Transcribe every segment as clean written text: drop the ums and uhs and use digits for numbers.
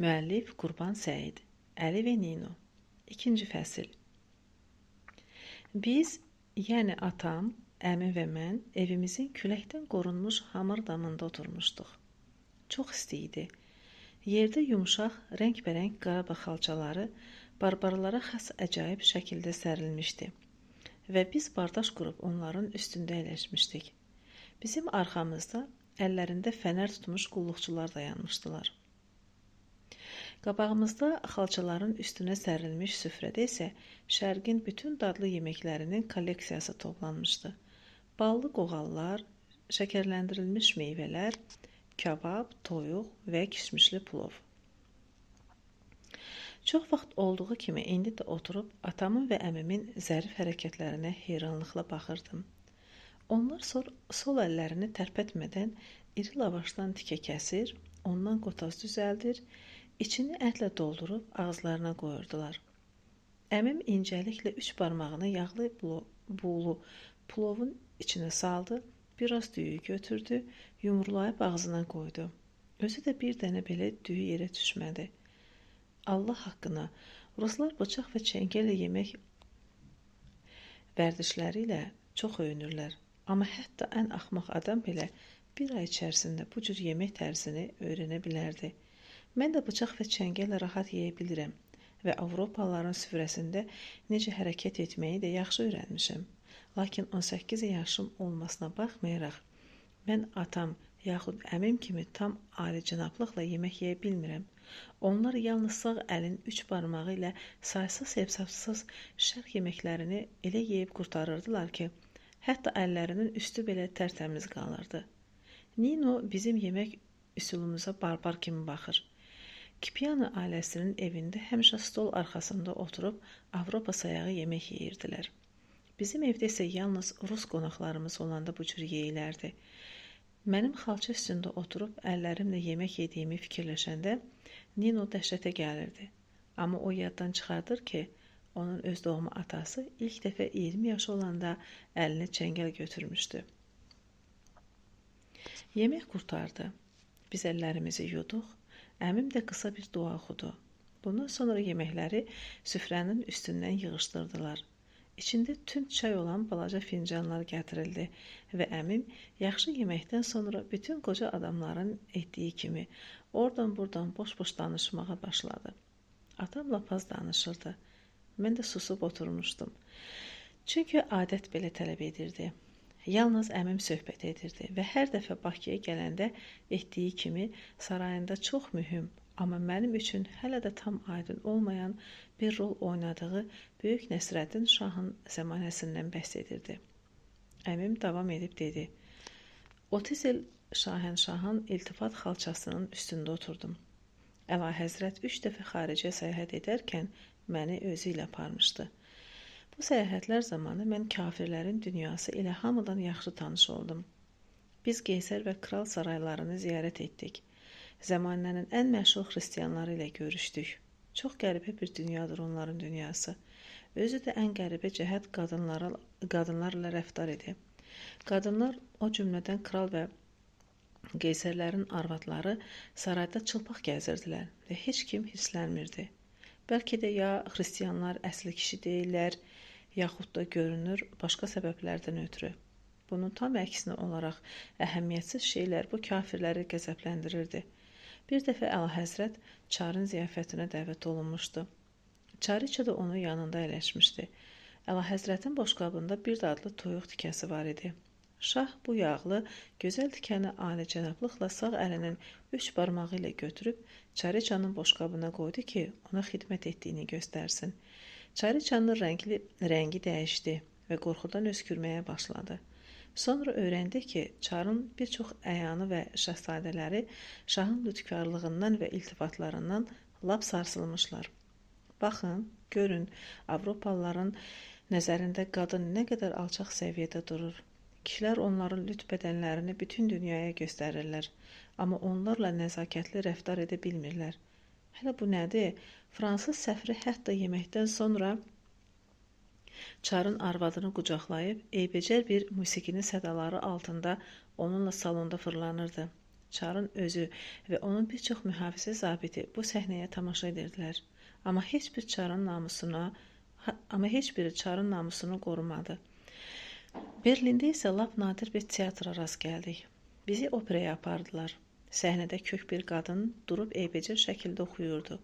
Müəllif Qurban Səid, Əli və Nino. 2-ci fəsil. Biz, yəni atam, əmim və mən evimizin küləkdən qorunmuş hamar damında oturmuşduq. Çox isti idi. Yerdə yumşaq, rəngbərəng Qarabağ xalçaları barbarlara xas əcaib şəkildə sərilmişdi və biz bardaş qurub onların üstündə əyləşmişdik. Bizim arxamızda əllərində fənər tutmuş qulluqçular dayanmışdılar. Qabağımızda xalçaların üstünə sərilmiş süfrədə isə şərqin bütün dadlı yeməklərinin kolleksiyası toplanmışdı. Ballı qoğallar, şəkərləndirilmiş meyvələr, kabab, toyuq və kişmişli plov. Çox vaxt olduğu kimi indi də oturub atamın və əmimin zərif hərəkətlərinə heyranlıqla baxırdım. Onlar sol əllərini tərpətmədən iri lavaşdan tikə kəsir, ondan qotaz düzəldir, içini ətlə doldurub ağızlarına qoyurdular. Əmim incəliklə 3 barmağını yağlı buğulu plovun içinə saldı, biraz düyü götürdü, yumrulayıb ağzına qoydu. Özü də bir dənə belə düyü yerə düşmədi. Allah haqqına, ruslar bıçaq və çəngəllə yemək vərdişləri ilə çox öyünürlər. Amma hətta ən axmaq adam belə bir ay içərisində bu cür yemək tərzini öyrənə bilərdi. Mən də bıçaq və çəngəllə rahat yeyə bilirəm və Avropalıların süfrəsində necə hərəkət etməyi də yaxşı öyrənmişəm. Lakin 18 yaşım olmasına baxmayaraq, mən atam yaxud əmim kimi tam alicənablıqla yemək yeyə bilmirəm. Onlar yalnız sağ əlin 3 barmağı ilə saysız-hesabsız şərq yeməklərini elə yeyib qurtarırdılar ki, hətta əllərinin üstü belə tərtəmiz qalırdı. Nino bizim yemək üsulumuza barbar kimi baxır. Kipiano ailəsinin evində həmişə stol arxasında oturub Avropa sayağı yemək yeyirdilər. Bizim evdə isə yalnız rus qonaqlarımız olanda bu cür yeyilərdi. Mənim xalça üstündə oturub əllərimlə yemək yediyimi fikirləşəndə Nino dəhşətə gəlirdi. Amma o yaddan çıxardır ki, onun öz doğma atası ilk dəfə 20 yaşı olanda əlinə çəngəl götürmüşdü. Yemək qurtardı. Biz əllərimizi yuduq. Əmim də qısa bir dua oxudu. Bundan sonra yeməkləri süfrənin üstündən yığışdırdılar. İçində tünd çay olan balaca fincanlar gətirildi və əmim yaxşı yeməkdən sonra bütün qoca adamların etdiyi kimi oradan-buradan boş-boş danışmağa başladı. Atam lap az danışırdı. Mən də susub oturmuşdum. Çünki adət belə tələb edirdi. Yalnız əmim söhbət edirdi və hər dəfə Bakıya gələndə etdiyi kimi sarayında çox mühüm, amma mənim üçün hələ də tam aydın olmayan bir rol oynadığı Böyük Nəsrəddin Şahın zəmanəsindən bəhs edirdi. Əmim davam edib dedi: 30 il Şahənşahın iltifat xalçasının üstündə oturdum. Əlahəzrət 3 dəfə xaricə səyahət edərkən məni özü ilə aparmışdı. Bu səyahətlər zamanı mən kafirlərin dünyası ilə hamıdan yaxşı tanış oldum. Biz Qeysər və Kral saraylarını ziyarət etdik. Zəmanənin ən məşhur xristianları ilə görüşdük. Çox qəribə bir dünyadır onların dünyası. Özü də ən qəribə cəhət qadınlarla rəftar idi. Qadınlar, o cümlədən kral və Qeysərlərin arvadları sarayda çılpaq gəzirdilər və heç kim hirslənmirdi. Bəlkə də ya xristianlar əsli kişi deyirlər, yaxud da görünür başqa səbəblərdən ötürü. Bunun tam əksinə olaraq əhəmiyyətsiz şeylər bu kafirləri qəzəbləndirirdi. Bir dəfə Əlahəzrət Çarın ziyafətinə dəvət olunmuşdu. Çariçə də onun yanında əyləşmişdi. Əlahəzrətin boşqabında bir dadlı toyuq tikəsi var idi. Şah bu yağlı, gözəl tikəni alicənablıqla sağ əlinin 3 barmağı ilə götürüb Çariçanın boşqabına qoydu ki, ona xidmət etdiyini göstərsin. Çariçanın rəngi dəyişdi və qorxudan öskürməyə başladı. Sonra öyrəndi ki, Çarın bir çox əyanı və şahzadələri şahın lütfkarlığından və iltifatlarından lap sarsılmışlar. Baxın, görün, Avropalıların nəzərində qadın nə qədər alçaq səviyyədə durur. Kişilər onların lüt bədənlərini bütün dünyaya göstərirlər, amma onlarla nəzakətli rəftar edə bilmirlər. Hələ bu nədir? Fransız səfiri hətta yeməkdən sonra Çarın arvadını qucaqlayıb, eybəcər bir musiqinin sədaları altında onunla salonda fırlanırdı. Çarın özü və onun bir çox mühafizə zabiti bu səhnəyə tamaşa edirdilər. Amma heç biri çarın namusunu qorumadı. Berlində isə lap nadir bir teatra rast gəldik. Bizi operaya apardılar. Səhnədə kök bir qadın durub eybəcər şəkildə oxuyurdu.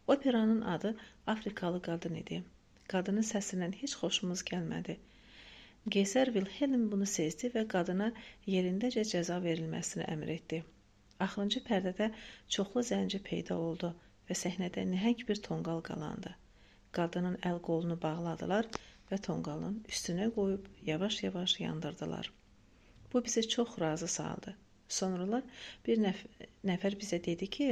Operanın adı Afrikalı qadın idi. Qadının səsindən heç xoşumuz gəlmədi. Qeyser Wilhelm bunu sezdi və qadına yerindəcə cəza verilməsini əmr etdi. Axırıncı pərdədə çoxlu zənci peyda oldu və səhnədə nəhəng bir tonqal qalandı. Qadının əl-qolunu bağladılar və tonqalın üstünə qoyub yavaş-yavaş yandırdılar. Bu bizi çox razı saldı. Sonralar bir nəfər bizə dedi ki,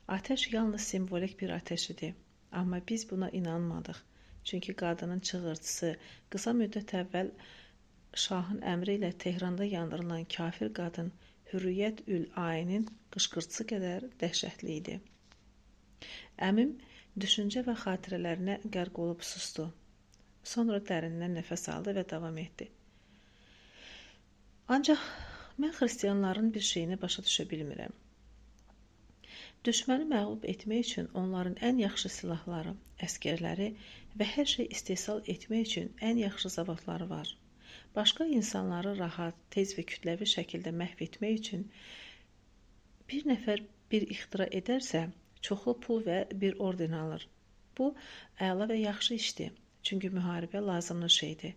atəş yalnız simvolik bir atəş idi. Amma biz buna inanmadıq. Çünki qadının çığırtısı qısa müddət əvvəl şahın əmri ilə Tehranda yandırılan kafir qadın Hürriyyət ül-Ayinin qışqırtısı qədər dəhşətli idi. Əmim düşüncə və xatirələrinə qərq olub susdu. Sonra dərindən nəfəs aldı və davam etdi. Ancaq mən xristianların bir şeyini başa düşə bilmirəm. Düşməni məğlub etmək üçün onların ən yaxşı silahları, əskərləri və hər şey istehsal etmək üçün ən yaxşı zavodları var. Başqa insanları rahat, tez və kütləvi şəkildə məhv etmək üçün bir nəfər bir ixtira edərsə, çoxlu pul və bir orden alır. Bu, əla və yaxşı işdir, çünki müharibə lazımlı şeydir.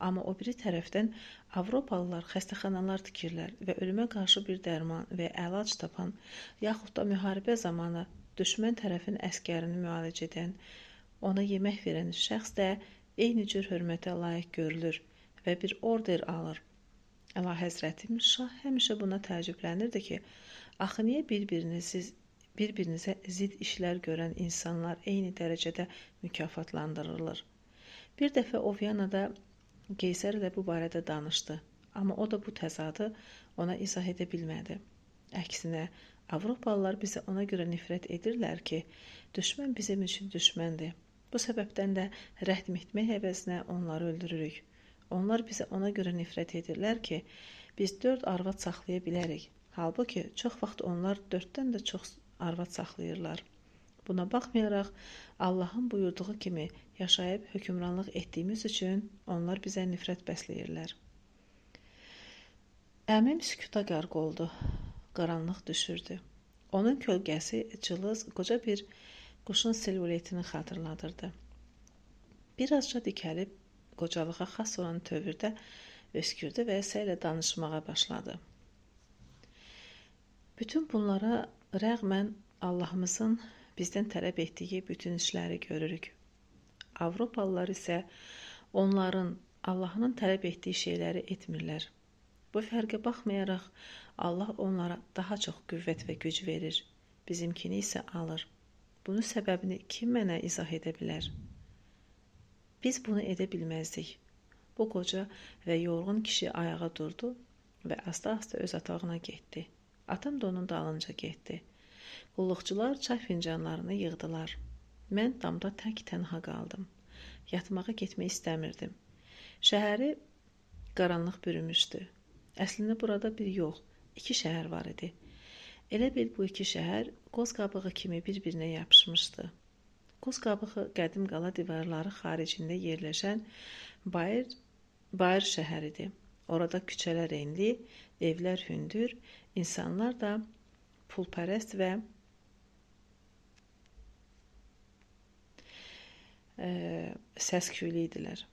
Amma o biri tərəfdən Avropalılar xəstəxanalar tikirlər və ölümə qarşı bir dərman və əlac tapan, yaxud da müharibə zamanı düşmən tərəfin əskərini müalicə edən, ona yemək verən şəxs də eyni cür hörmətə layiq görülür və bir order alır. Əlahəzrətim şah həmişə buna təəccüblənirdi ki, axı niyə bir-birinizə zid işlər görən insanlar eyni dərəcədə mükafatlandırılır? Bir dəfə o Viyanada Qeyser ilə bu barədə danışdı, amma o da bu təzadı ona izah edə bilmədi. Əksinə, Avropalılar bizə ona görə nifrət edirlər ki, düşmən bizim üçün düşməndir. Bu səbəbdən də rəhm etmək əvəzinə onları öldürürük. Onlar bizə ona görə nifrət edirlər ki, biz 4 arvad saxlaya bilərik. Halbuki, çox vaxt onlar 4-dən də çox arvad saxlayırlar. Buna baxmayaraq, Allahın buyurduğu kimi yaşayıb hökmranlıq etdiyimiz üçün onlar bizə nifrət bəsləyirlər. Əmim sükuta qərq oldu. Qaranlıq düşürdü. Onun kölgəsi cılız, qoca bir quşun silüetini xatırladırdı. Birazca dikəlib, qocalığa xas olan tövrdə öskürdü və səylə danışmağa başladı. Bütün bunlara rəğmən Allahımızın bizdən tələb etdiyi bütün işləri görürük. Avropalılar isə onların Allahının tələb etdiyi şeyləri etmirlər. Bu fərqə baxmayaraq Allah onlara daha çox qüvvət və güc verir, bizimkini isə alır. Bunun səbəbini kim mənə izah edə bilər? Biz bunu edə bilməzdik. Bu qoca və yorğun kişi ayağa durdu və asta-asta öz otağına getdi. Atam da onun dalınca getdi. Qulluqçular çay fincanlarını yığdılar. Mən damda tək-tənha qaldım. Yatmağa getmək istəmirdim. Şəhəri qaranlıq bürümüşdü. Əslində burada bir yox, 2 şəhər var idi. Elə bil bu 2 şəhər qoz qabığı kimi bir-birinə yapışmışdı. Qoz qabığı qədim qala divarları xaricində yerləşən Bayır şəhəridir. Orada küçələr enli, evlər hündür, insanlar da pulpərəst və səsküylü idilər.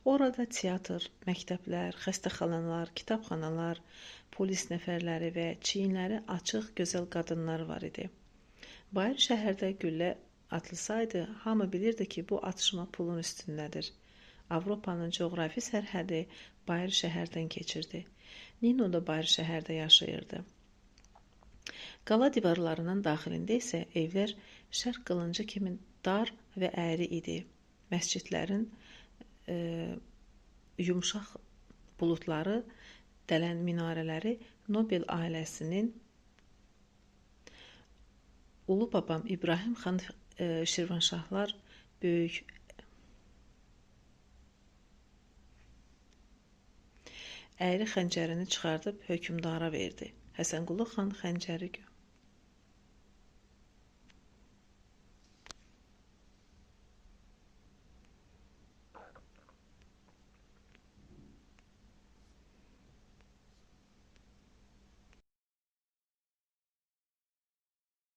Orada teatr, məktəblər, xəstəxanalar, kitabxanalar, polis nəfərləri və çiyinləri açıq, gözəl qadınlar var idi. Bayır şəhərdə güllə atılsaydı, hamı bilirdi ki, bu atışma pulun üstündədir. Avropanın coğrafi sərhədi Bayır şəhərdən keçirdi. Nino da Bayır şəhərdə yaşayırdı. Qala divarlarının daxilində isə evlər şərq qılıncı kimi dar və əyri idi. Məscidlərin yumşaq buludları dələn minarələri Nobel ailəsinin Ulu babam İbrahim xan Şirvanşahlar böyük əyri xəncərini çıxardıb hökmdara verdi. Həsənqulu xan xəncəri